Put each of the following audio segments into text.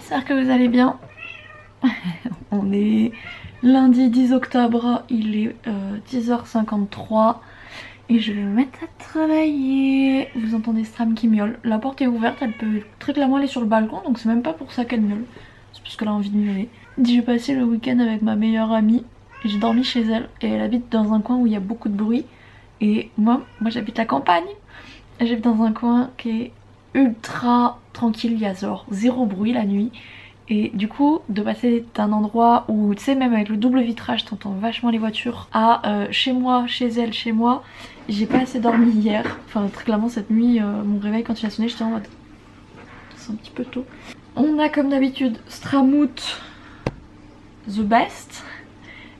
j'espère que vous allez bien. On est lundi 10 octobre, il est 10h53 et je vais me mettre à travailler. Vous entendez Stram qui miaule, la porte est ouverte, elle peut très clairement aller sur le balcon, donc c'est même pas pour ça qu'elle miaule, c'est parce qu'elle a envie de miauler. J'ai passé le week-end avec ma meilleure amie, j'ai dormi chez elle et elle habite dans un coin où il y a beaucoup de bruit et moi j'habite la campagne, j'habite dans un coin qui est ultra tranquille, il y a genre zéro bruit la nuit. Et du coup, de passer d'un endroit où, tu sais, même avec le double vitrage, t'entends vachement les voitures, à chez moi, chez elle, chez moi, j'ai pas assez dormi hier. Enfin, très clairement, cette nuit, mon réveil, quand il a sonné, j'étais en mode... C'est un petit peu tôt. On a, comme d'habitude, Stramout the best.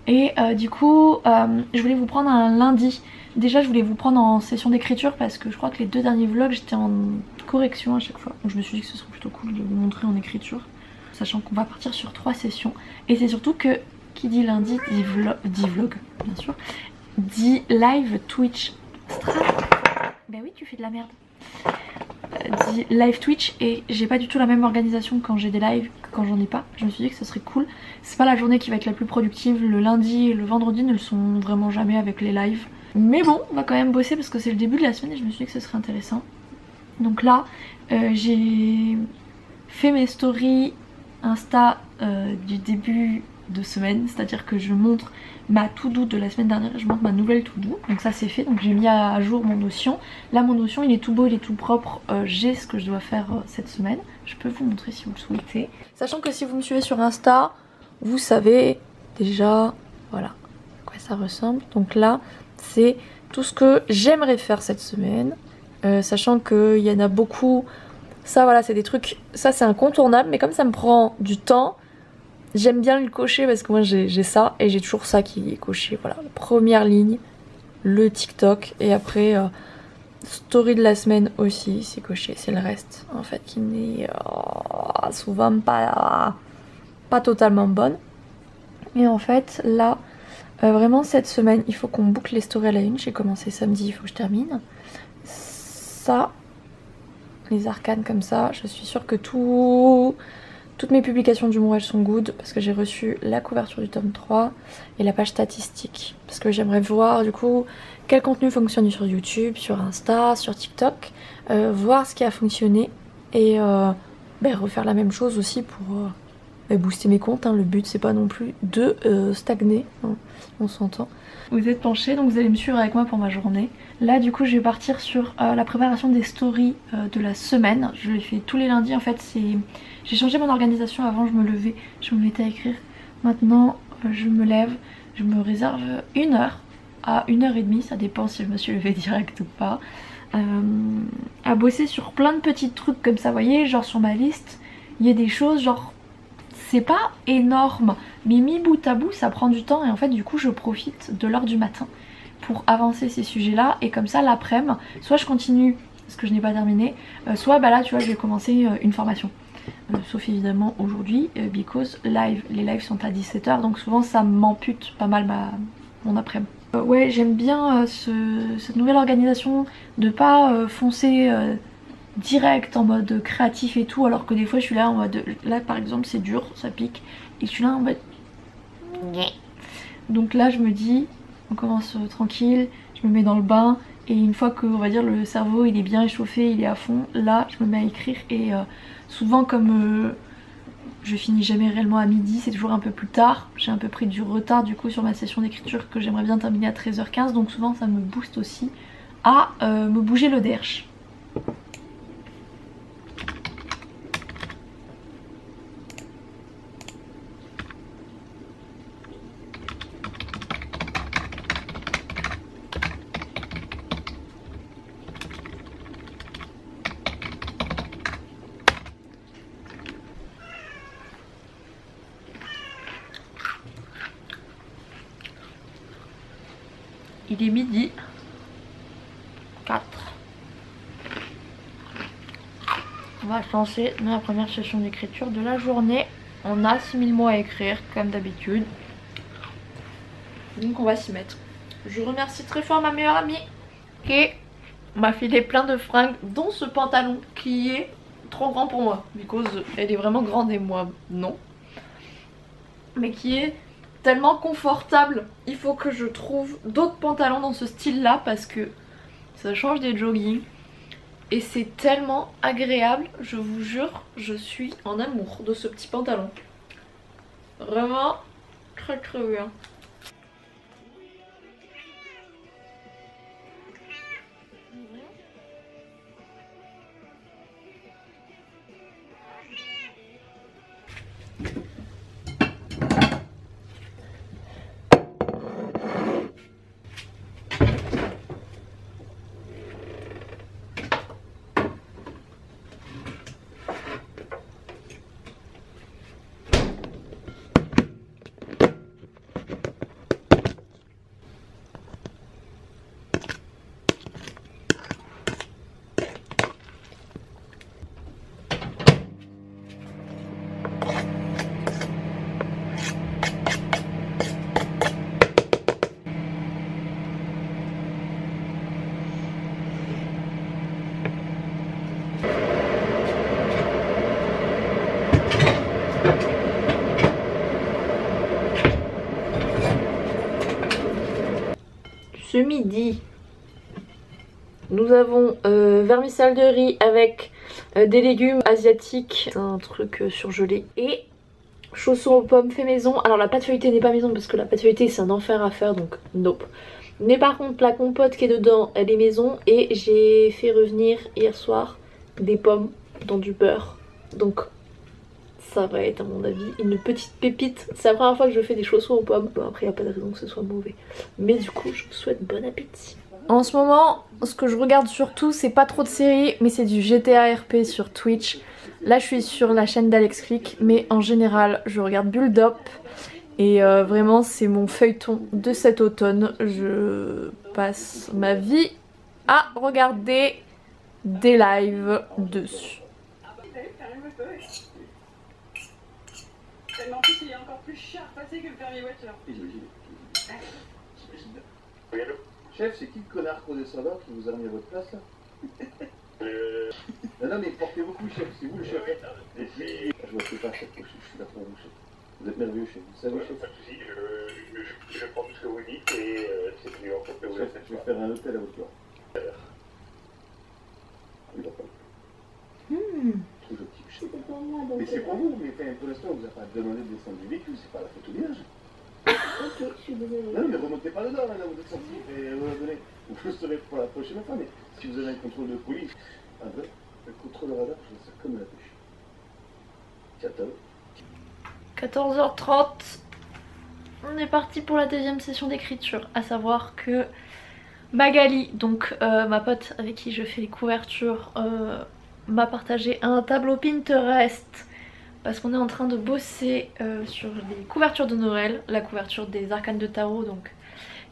Et du coup, je voulais vous prendre un lundi. Déjà, je voulais vous prendre en session d'écriture parce que je crois que les deux derniers vlogs, j'étais en correction à chaque fois. Donc je me suis dit que ce serait plutôt cool de vous montrer en écriture. Sachant qu'on va partir sur 3 sessions. Et c'est surtout que, qui dit lundi, dit vlog, bien sûr, dit live Twitch Strat. Bah oui, tu fais de la merde. Dit live Twitch et j'ai pas du tout la même organisation quand j'ai des lives que quand j'en ai pas. Je me suis dit que ce serait cool. C'est pas la journée qui va être la plus productive. Le lundi et le vendredi ne le sont vraiment jamais avec les lives. Mais bon, on va quand même bosser parce que c'est le début de la semaine et je me suis dit que ce serait intéressant. Donc là, j'ai fait mes stories Insta du début de semaine, c'est-à-dire que je montre ma to-do de la semaine dernière et je montre ma nouvelle to-do, donc ça c'est fait, donc j'ai mis à jour mon Notion. Là mon Notion il est tout beau, il est tout propre, j'ai ce que je dois faire cette semaine, je peux vous montrer si vous le souhaitez. Sachant que si vous me suivez sur Insta, vous savez déjà, voilà à quoi ça ressemble, donc là c'est tout ce que j'aimerais faire cette semaine, sachant qu'il y en a beaucoup. Ça voilà, c'est des trucs, ça c'est incontournable, mais comme ça me prend du temps, j'aime bien le cocher parce que moi j'ai ça et j'ai toujours ça qui est coché. Voilà, la première ligne, le TikTok et après story de la semaine aussi, c'est coché. C'est le reste en fait qui n'est souvent pas totalement bonne. Et en fait là, vraiment cette semaine, il faut qu'on boucle les stories à la une. J'ai commencé samedi, il faut que je termine. Ça... Les arcanes comme ça, je suis sûre que toutes mes publications du mois sont good parce que j'ai reçu la couverture du tome 3 et la page statistique parce que j'aimerais voir du coup quel contenu fonctionne sur YouTube, sur Insta, sur TikTok, voir ce qui a fonctionné et refaire la même chose aussi pour booster mes comptes, hein. Le but c'est pas non plus de stagner, hein. On s'entend. Vous êtes penchés, donc vous allez me suivre avec moi pour ma journée. Là du coup je vais partir sur la préparation des stories de la semaine. Je les fais tous les lundis en fait. J'ai changé mon organisation, avant je me levais, je me mettais à écrire. Maintenant je me lève, je me réserve 1 heure à 1h30, ça dépend si je me suis levée direct ou pas, à bosser sur plein de petits trucs comme ça, vous voyez, genre sur ma liste il y a des choses genre c'est pas énorme mais mis bout à bout ça prend du temps et en fait du coup je profite de l'heure du matin pour avancer ces sujets là et comme ça l'après-midi soit je continue ce que je n'ai pas terminé, soit bah là tu vois je vais commencer une formation, sauf évidemment aujourd'hui because live, les lives sont à 17 h donc souvent ça m'ampute pas mal mon après-midi. Ouais j'aime bien cette nouvelle organisation de pas foncer direct en mode créatif et tout, alors que des fois je suis là en mode, là par exemple c'est dur, ça pique et je suis là en mode donc là je me dis on commence tranquille, je me mets dans le bain et une fois que on va dire le cerveau il est bien échauffé, il est à fond, là je me mets à écrire et souvent comme je finis jamais réellement à midi, c'est toujours un peu plus tard, j'ai un peu pris du retard du coup sur ma session d'écriture que j'aimerais bien terminer à 13h15, donc souvent ça me booste aussi à me bouger le derche. Il est midi 4. On va se lancer dans la première session d'écriture de la journée. On a 6000 mots à écrire comme d'habitude. Donc on va s'y mettre. Je remercie très fort ma meilleure amie qui m'a filé plein de fringues, dont ce pantalon qui est trop grand pour moi, because elle est vraiment grande et moi non. Mais qui est tellement confortable. Il faut que je trouve d'autres pantalons dans ce style là parce que ça change des joggings. Et c'est tellement agréable, je vous jure, je suis en amour de ce petit pantalon. Vraiment très très bien. Ce midi, nous avons vermicelle de riz avec des légumes asiatiques, un truc surgelé, et chaussons aux pommes fait maison. Alors la pâte feuilletée n'est pas maison parce que la pâte feuilletée c'est un enfer à faire, donc nope. Mais par contre la compote qui est dedans elle est maison, et j'ai fait revenir hier soir des pommes dans du beurre, donc ça va être à mon avis une petite pépite. C'est la première fois que je fais des chaussons aux pommes. Bon, après il n'y a pas de raison que ce soit mauvais, mais du coup je vous souhaite bon appétit. En ce moment ce que je regarde surtout c'est pas trop de séries, mais c'est du GTA RP sur Twitch. Là je suis sur la chaîne d'Alex Click, mais en général je regarde Build Up. Et vraiment c'est mon feuilleton de cet automne. Je passe ma vie à regarder des lives dessus. En plus, il est encore plus cher à passer que le permis voiture. Oui, allô? Chef, c'est qui le connard condescendant qui vous a remis à votre place là? Non, mais portez beaucoup, chef, c'est vous le chef. Et puis... Je ne sais pas, chef, je suis là pour vous, chef. Vous êtes merveilleux, chef. Vous savez, chef. Pas de soucis, je prends tout ce que vous dites et c'est mieux en fait que vous le faites. Je vais faire un hôtel à votre place. Il va pas. Trop gentil, chef. Mais c'est pour vous, mais pour l'instant, on vous a pas demandé de descendre du véhicule, c'est pas la faute au vierge. Ok, je suis désolée. Non, mais remontez pas dedans, là, vous êtes sorti. Et vous le saurez pour la prochaine fois, mais si vous avez un contrôle de police, un vrai, le contrôle de radar, je fais ça comme la pêche. Ciao. 14h30, on est parti pour la deuxième session d'écriture, à savoir que Magali, donc ma pote avec qui je fais les couvertures, m'a partagé un tableau Pinterest parce qu'on est en train de bosser sur les couvertures de Noël, la couverture des arcanes de tarot donc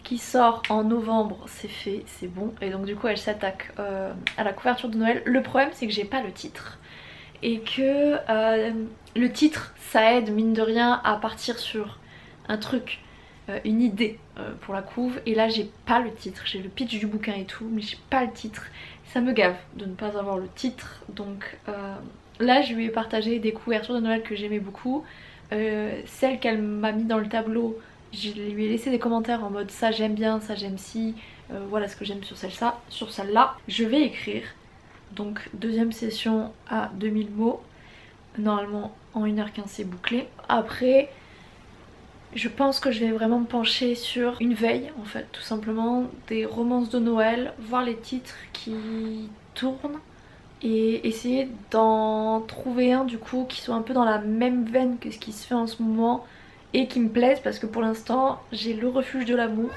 qui sort en novembre, c'est fait, c'est bon, et donc du coup elle s'attaque à la couverture de Noël. Le problème c'est que j'ai pas le titre et que le titre ça aide mine de rien à partir sur un truc, une idée pour la couve, et là j'ai pas le titre, j'ai le pitch du bouquin et tout mais j'ai pas le titre. Ça me gave de ne pas avoir le titre, donc là je lui ai partagé des couvertures de Noël que j'aimais beaucoup. Celle qu'elle m'a mis dans le tableau, je lui ai laissé des commentaires en mode ça j'aime bien, ça j'aime si, voilà ce que j'aime sur celle-là. Je vais écrire, donc deuxième session à 2000 mots, normalement en 1h15 c'est bouclé. Après je pense que je vais vraiment me pencher sur une veille en fait, tout simplement, des romances de Noël, voir les titres qui tournent et essayer d'en trouver un du coup qui soit un peu dans la même veine que ce qui se fait en ce moment et qui me plaise, parce que pour l'instant j'ai Le Refuge de l'amour,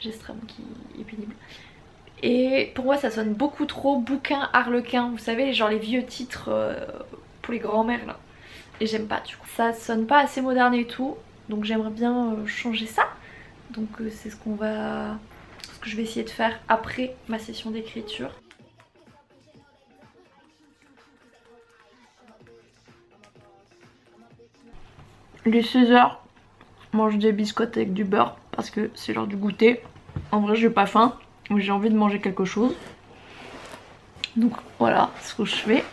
Gestram qui est pénible, et pour moi ça sonne beaucoup trop bouquin harlequin, vous savez, genre les vieux titres pour les grands-mères là. Et j'aime pas du coup, ça sonne pas assez moderne et tout, donc j'aimerais bien changer ça. Donc c'est ce que je vais essayer de faire après ma session d'écriture. Il est 16h, je mange des biscottes avec du beurre parce que c'est l'heure du goûter. En vrai j'ai pas faim, mais j'ai envie de manger quelque chose. Donc voilà ce que je fais.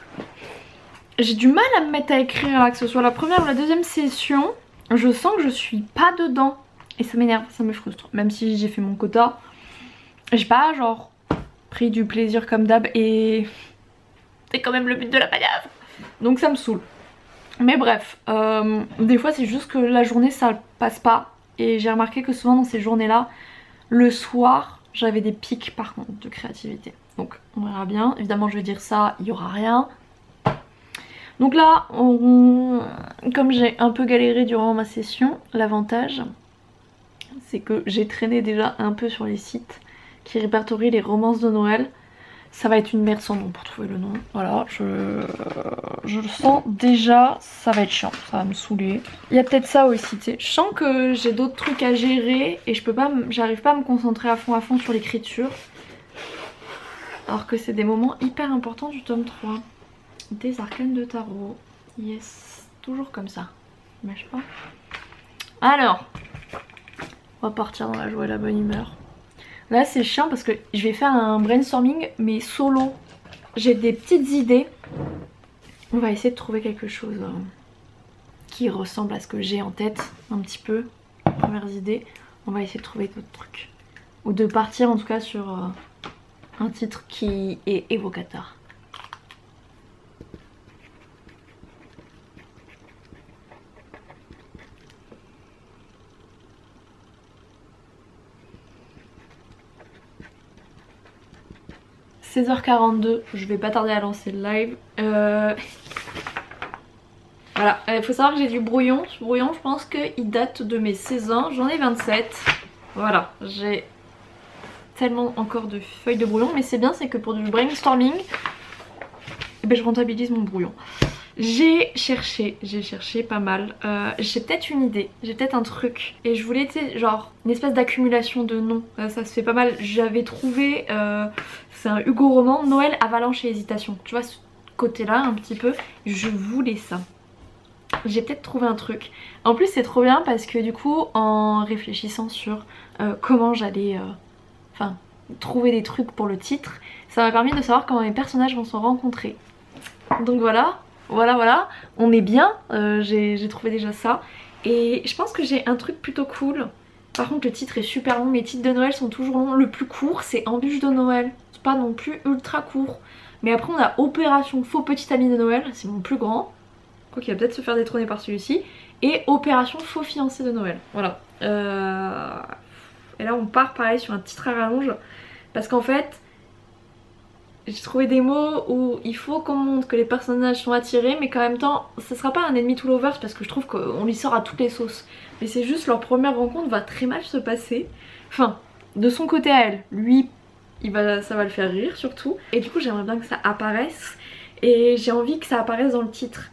J'ai du mal à me mettre à écrire là, que ce soit la première ou la deuxième session. Je sens que je suis pas dedans. Et ça m'énerve, ça me frustre. Même si j'ai fait mon quota, j'ai pas genre pris du plaisir comme d'hab et c'est quand même le but de la manœuvre. Donc ça me saoule. Mais bref, des fois c'est juste que la journée ça passe pas. Et j'ai remarqué que souvent dans ces journées-là, le soir, j'avais des pics par contre de créativité. Donc on verra bien. Évidemment je vais dire ça, il y aura rien. Donc là, comme j'ai un peu galéré durant ma session, l'avantage c'est que j'ai traîné déjà un peu sur les sites qui répertorient les romances de Noël. Ça va être une merde sans nom pour trouver le nom. Voilà, je le sens déjà, ça va être chiant, ça va me saouler. Il y a peut-être ça aussi, tu sais. Je sens que j'ai d'autres trucs à gérer et j'arrive pas à me concentrer à fond sur l'écriture. Alors que c'est des moments hyper importants du tome 3. Des arcanes de tarot. Yes, toujours comme ça. Mâche pas. Alors, on va partir dans la joie et la bonne humeur. Là c'est chiant parce que je vais faire un brainstorming mais solo. J'ai des petites idées. On va essayer de trouver quelque chose qui ressemble à ce que j'ai en tête un petit peu. Premières idées. On va essayer de trouver d'autres trucs. Ou de partir en tout cas sur un titre qui est évocateur. « 16h42, je vais pas tarder à lancer le live. Voilà, il faut savoir que j'ai du brouillon. Ce brouillon, je pense qu'il date de mes 16 ans. J'en ai 27. Voilà, j'ai tellement encore de feuilles de brouillon. Mais c'est bien, c'est que pour du brainstorming, eh ben, je rentabilise mon brouillon. J'ai cherché pas mal. J'ai peut-être une idée, j'ai peut-être un truc. Et je voulais, tu sais, genre une espèce d'accumulation de noms. Ça se fait pas mal. J'avais trouvé, c'est un Hugo roman, Noël, Avalanche et Hésitation. Tu vois ce côté-là un petit peu. Je voulais ça. J'ai peut-être trouvé un truc. En plus c'est trop bien parce que du coup en réfléchissant sur comment j'allais trouver des trucs pour le titre, ça m'a permis de savoir comment mes personnages vont se rencontrer. Donc voilà, on est bien, j'ai trouvé déjà ça. Et je pense que j'ai un truc plutôt cool. Par contre le titre est super long, mes titres de Noël sont toujours longs. Le plus court c'est Embûche de Noël, c'est pas non plus ultra court. Mais après on a Opération Faux Petit Ami de Noël, c'est mon plus grand. Quoi qu'il va peut-être se faire détrôner par celui-ci. Et Opération Faux Fiancé de Noël, voilà. Et là on part pareil sur un titre à rallonge. Parce qu'en fait, j'ai trouvé des mots où il faut qu'on montre que les personnages sont attirés, mais qu'en même temps, ce sera pas un ennemi to lovers parce que je trouve qu'on lui sort à toutes les sauces. Mais c'est juste leur première rencontre va très mal se passer. Enfin, de son côté à elle, lui, ça va le faire rire surtout. Et du coup, j'aimerais bien que ça apparaisse. Et j'ai envie que ça apparaisse dans le titre.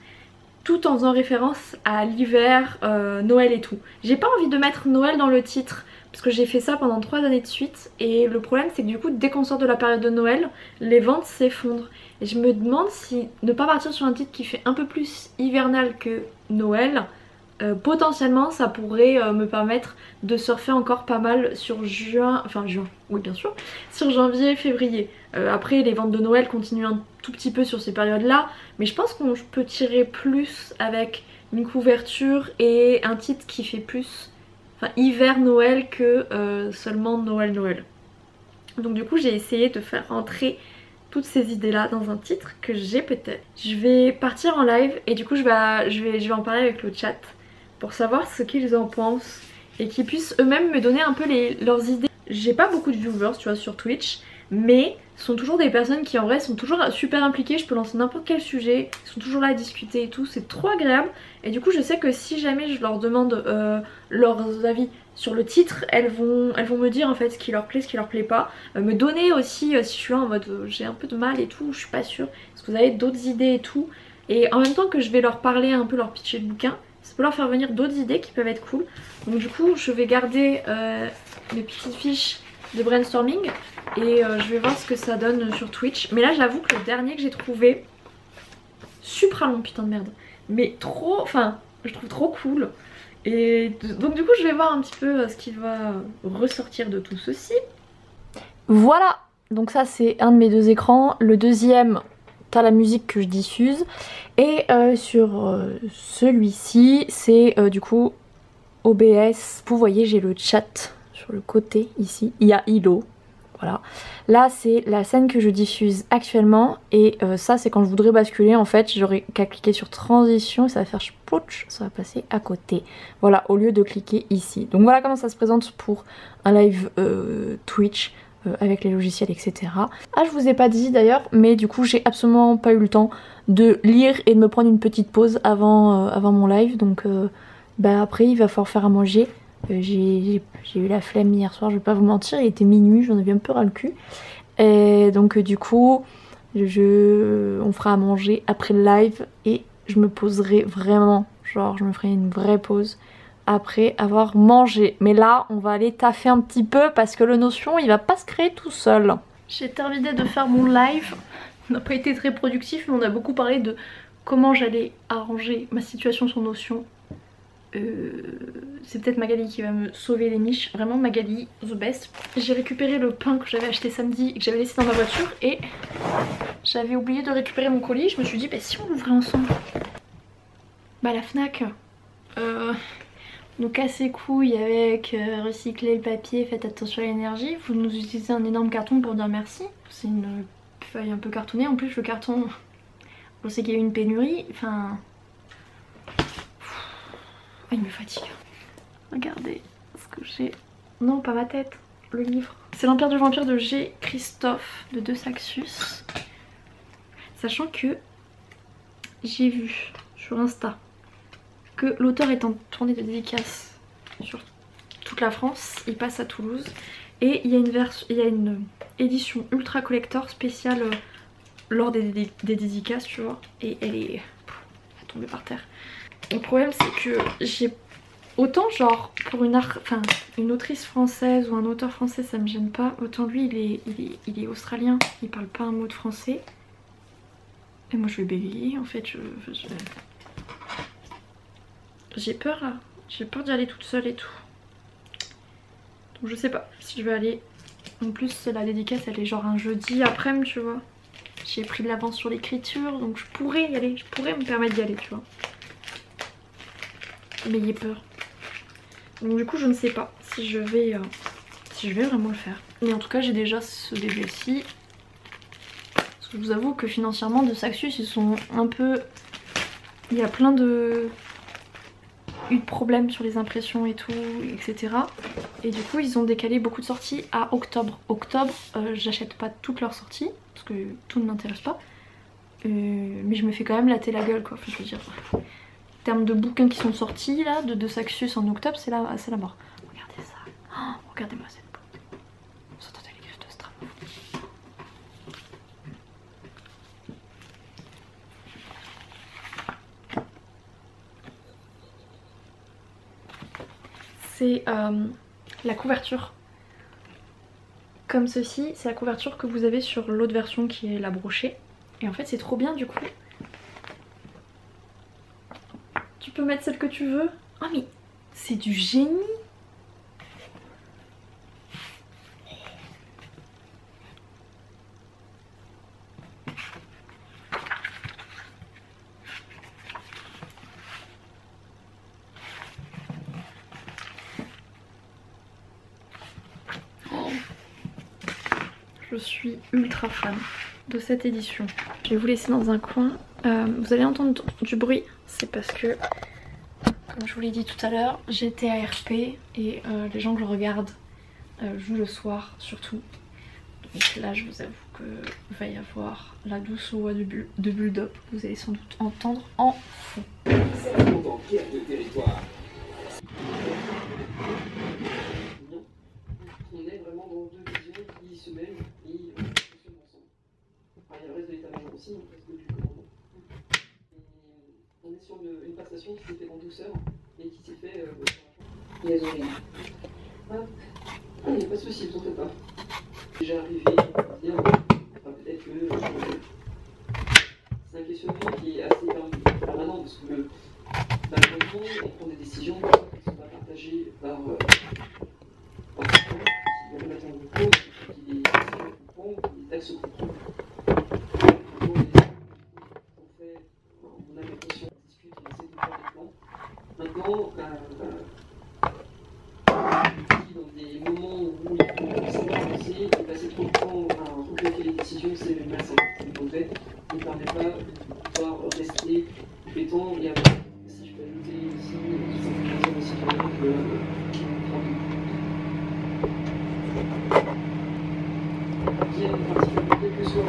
Tout en faisant référence à l'hiver, Noël et tout. J'ai pas envie de mettre Noël dans le titre. Parce que j'ai fait ça pendant 3 années de suite et le problème c'est que du coup dès qu'on sort de la période de Noël, les ventes s'effondrent. Et je me demande si ne pas partir sur un titre qui fait un peu plus hivernal que Noël, potentiellement ça pourrait me permettre de surfer encore pas mal sur juin, oui bien sûr, sur janvier, février. Après les ventes de Noël continuent un tout petit peu sur ces périodes là, mais je pense qu'on peut tirer plus avec une couverture et un titre qui fait plus... Enfin hiver Noël que seulement Noël. Donc du coup j'ai essayé de faire rentrer toutes ces idées là dans un titre que j'ai peut-être. Je vais partir en live et du coup je vais en parler avec le chat pour savoir ce qu'ils en pensent et qu'ils puissent eux-mêmes me donner un peu leurs idées. J'ai pas beaucoup de viewers tu vois sur Twitch, mais ce sont toujours des personnes qui en vrai sont toujours super impliquées. Je peux lancer n'importe quel sujet, ils sont toujours là à discuter et tout, c'est trop agréable. Et du coup je sais que si jamais je leur demande leurs avis sur le titre, elles vont me dire en fait ce qui leur plaît, ce qui leur plaît pas. Me donner aussi si je suis là en mode j'ai un peu de mal et tout, je suis pas sûre, est-ce que vous avez d'autres idées et tout. Et en même temps que je vais leur parler un peu, leur pitcher le bouquin, ça peut leur faire venir d'autres idées qui peuvent être cool. Donc du coup je vais garder mes petites fiches de brainstorming et je vais voir ce que ça donne sur Twitch. Mais là j'avoue que le dernier que j'ai trouvé, super long putain de merde, mais trop, enfin je trouve trop cool. Et donc du coup je vais voir un petit peu ce qui va ressortir de tout ceci. Voilà, Donc ça c'est un de mes 2 écrans. Le deuxième, t'as la musique que je diffuse. Et sur celui-ci, c'est du coup OBS. Vous voyez, j'ai le chat sur le côté ici. Il y a Ilo. Voilà. Là, c'est la scène que je diffuse actuellement. Et ça, c'est quand je voudrais basculer. En fait, j'aurais qu'à cliquer sur transition. Et ça va faire splouch. Ça va passer à côté. Voilà, au lieu de cliquer ici. Donc voilà comment ça se présente pour un live Twitch. Avec les logiciels, etc. Ah, je vous ai pas dit d'ailleurs, mais du coup, j'ai absolument pas eu le temps de lire et de me prendre une petite pause avant mon live. Donc, bah après, il va falloir faire à manger. J'ai eu la flemme hier soir, je vais pas vous mentir, il était minuit, j'en avais un peu ras le cul. Et donc du coup, on fera à manger après le live et je me poserai vraiment, genre je me ferai une vraie pause après avoir mangé. Mais là, on va aller taffer un petit peu parce que le Notion, il va pas se créer tout seul. J'ai terminé de faire mon live, on n'a pas été très productif, mais on a beaucoup parlé de comment j'allais arranger ma situation sur Notion. C'est peut-être Magali qui va me sauver les miches. Vraiment Magali, the best. J'ai récupéré le pain que j'avais acheté samedi et que j'avais laissé dans ma voiture. Et j'avais oublié de récupérer mon colis. Je me suis dit, bah si on l'ouvrait ensemble. Bah la Fnac nous casse les couilles avec recycler le papier, faites attention à l'énergie. Vous nous utilisez un énorme carton pour dire merci. C'est une feuille un peu cartonnée. En plus le carton, on sait qu'il y a eu une pénurie. Enfin... Ah, il me fatigue. Regardez ce que j'ai. Non, pas ma tête. Le livre. C'est l'Empire du Vampire de G. Christophe de De Saxus. Sachant que j'ai vu sur Insta que l'auteur est en tournée de dédicace sur toute la France. Il passe à Toulouse. Et il y a une édition ultra collector spéciale lors des dédicaces, tu vois. Et elle est tombée par terre. Le problème c'est que j'ai autant genre pour une autrice française ou un auteur français ça me gêne pas, autant lui il est australien, il parle pas un mot de français. Et moi je vais bégayer en fait, j'ai peur là, j'ai peur d'y aller toute seule et tout. Donc je sais pas si je vais aller, en plus la dédicace elle est genre un jeudi après-midi tu vois. J'ai pris de l'avance sur l'écriture donc je pourrais y aller, je pourrais me permettre d'y aller tu vois. Mais il est peur. Donc du coup je ne sais pas si je vais vraiment le faire. Mais en tout cas j'ai déjà ce DB-ci. Parce que je vous avoue que financièrement de Saxus ils sont un peu... Il y a plein de problèmes sur les impressions et tout, etc. Et du coup ils ont décalé beaucoup de sorties à octobre. Octobre, j'achète pas toutes leurs sorties parce que tout ne m'intéresse pas. Mais je me fais quand même latter la gueule quoi, enfin, je veux dire... En termes de bouquins qui sont sortis là, de Saxus en octobre, c'est la mort. Regardez ça. Oh, regardez-moi cette beauté. Vous entendez les griffes de Strabo. C'est la couverture. Comme ceci, c'est la couverture que vous avez sur l'autre version qui est la brochée. Et en fait c'est trop bien du coup. Tu peux mettre celle que tu veux. Oh mais c'est du génie. Oh. Je suis ultra fan de cette édition. Je vais vous laisser dans un coin. Vous allez entendre du bruit. C'est parce que, comme je vous l'ai dit tout à l'heure, j'étais à RP et les gens que je regarde jouent le soir surtout. Donc là je vous avoue qu'il va y avoir la douce voix de Bulldog que vous allez sans doute entendre en fond. On est vraiment dans deux visions qui se mêlent et fonctionnent ensemble. Enfin, il y a le reste de l'état-major aussi, le reste du commandement. On est sur une passation qui s'est faite en douceur et qui s'est fait sur les oreilles. Il n'y a pas de souci, ne t'en fais pas. Déjà arrivé, on va dire, peut-être que c'est un questionnement qui est assez permanent parce que malheureusement, on prend des décisions qui ne sont pas partagées par tout le monde, qui remettent en cause, qui les comprennent. elle se comprend. On a l'impression qu'on discute, on essaie de faire des plans. Maintenant, dans des moments où il faut savoir avancer, et passer trop de temps à regretter les décisions, c'est malsain, c'est mauvais. Ça ne permet pas de pouvoir rester compétent et avoir, si je peux ajouter ici, certains aussi par exemple, bien pratiquement quel que soit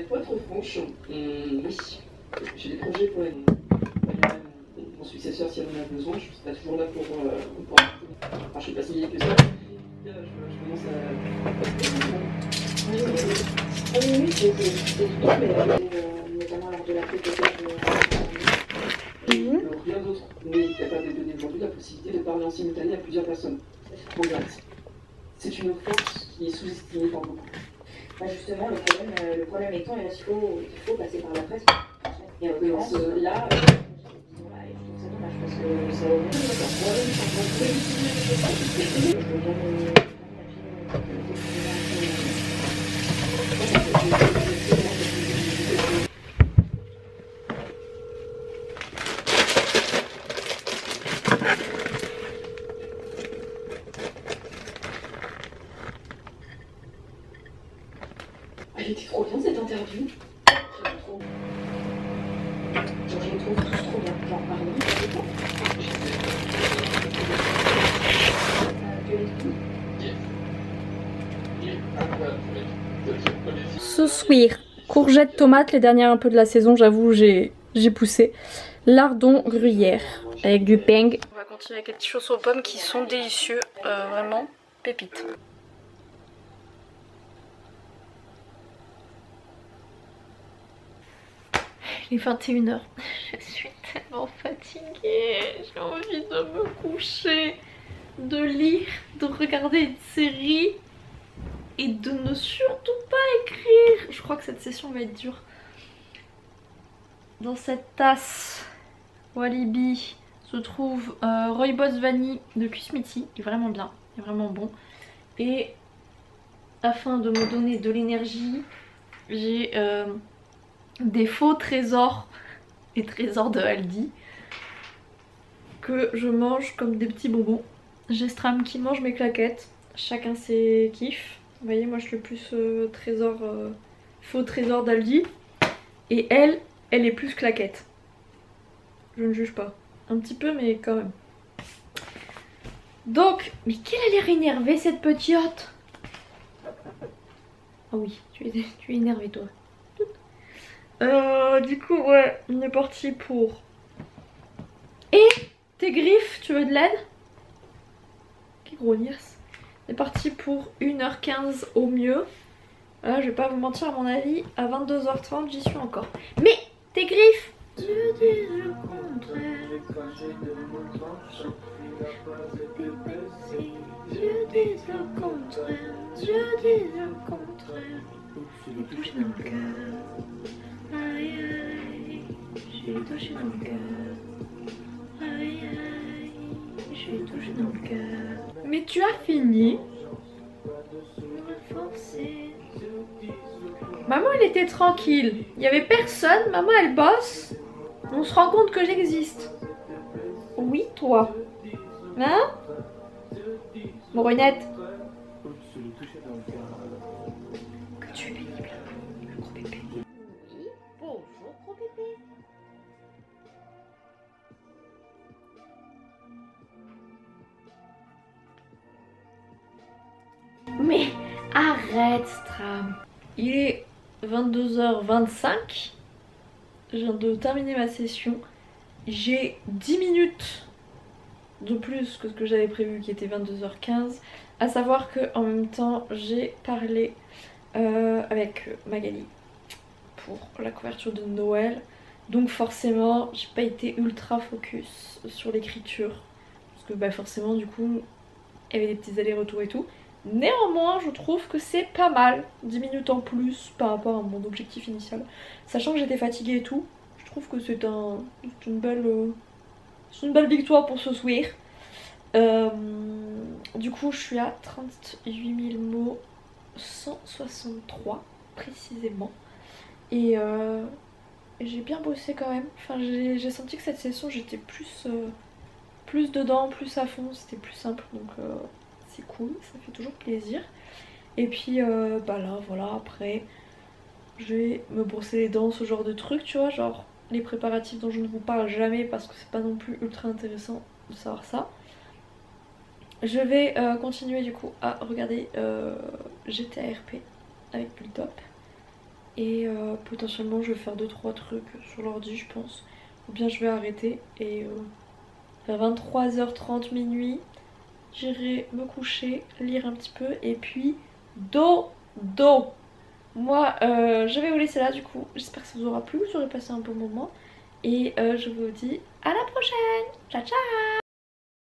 pour être franche, oui, j'ai des projets pour mon successeur si elle en a besoin. Je ne suis pas toujours là pour enfin, je ne suis pas si vieille que ça. Je commence à... Oui, c'est tout, mais notamment lors de la rien d'autre n'est capable de donner aujourd'hui la possibilité de parler en simultané à plusieurs personnes. C'est une force qui est sous-estimée par beaucoup. Bah justement, le problème étant, il faut passer par la presse. Et en l'occurrence, là, je trouve ça dommage parce que ça Elle était trop bien cette interview. je les trouve tous trop bien. Genre, pardon, Ce soir, courgettes, tomates, les dernières un peu de la saison, j'avoue, j'ai poussé. Lardons, gruyère, avec du peng. On va continuer avec les petits choses aux pommes qui sont délicieux, vraiment pépites. Il est 21h. Je suis tellement fatiguée. J'ai envie de me coucher, de lire, de regarder une série et de ne surtout pas écrire. Je crois que cette session va être dure. Dans cette tasse Walibi se trouve Rooibos Vanille de Kusmiti. Il est vraiment bien, il est vraiment bon. Et afin de me donner de l'énergie, j'ai des faux trésors et trésors de Aldi que je mange comme des petits bonbons. J'ai Stram qui mange mes claquettes, chacun ses kiffs. Vous voyez, moi je suis le plus faux trésor d'Aldi et elle est plus claquette. Je ne juge pas, un petit peu mais quand même. Donc, mais quelle a l'air énervée cette petite. Ah oui, tu es énervée toi. Du coup, ouais, on est parti pour... Et tes griffes, tu veux de l'aide? Quel gros nirs. On est parti pour 1h15 au mieux. Là, je vais pas vous mentir, à mon avis, à 22h30, j'y suis encore. Mais tes griffes! Je dis le contraire. Je dis le contraire. Je dis le contraire. Je touche dans le cœur. Aïe aïe, je suis touchée dans le cœur. Aïe aïe, je suis touchée dans le cœur. Mais tu as fini. Maman elle était tranquille, il n'y avait personne, maman elle bosse. On se rend compte que j'existe. Oui toi. Hein? Morinette. Que tu es pénible, le gros bébé. Bonjour gros bébé. Mais arrête Stram. Il est 22h25. Je viens de terminer ma session. J'ai 10 minutes de plus que ce que j'avais prévu qui était 22h15. À savoir que en même temps j'ai parlé avec Magali pour la couverture de Noël. Donc forcément j'ai pas été ultra focus sur l'écriture. Parce que bah forcément du coup il y avait des petits allers-retours et tout. Néanmoins, je trouve que c'est pas mal, 10 minutes en plus par rapport à mon objectif initial. Sachant que j'étais fatiguée et tout, je trouve que c'est une belle victoire pour ce soir. Du coup, je suis à 38 000 mots, 163 précisément. Et j'ai bien bossé quand même. Enfin, j'ai senti que cette session, j'étais plus dedans, plus à fond, c'était plus simple. Donc c'est cool, ça fait toujours plaisir. Et puis bah là, voilà, après, je vais me brosser les dents, ce genre de truc, tu vois, genre les préparatifs dont je ne vous parle jamais parce que c'est pas non plus ultra intéressant de savoir ça. Je vais continuer du coup à regarder GTA RP avec Build-Up. Et potentiellement je vais faire 2-3 trucs sur l'ordi je pense. Ou bien je vais arrêter et vers 23h30 minuit j'irai me coucher, lire un petit peu et puis dodo. Moi je vais vous laisser là du coup. J'espère que ça vous aura plu, vous aurez passé un bon moment. Et je vous dis à la prochaine. Ciao ciao.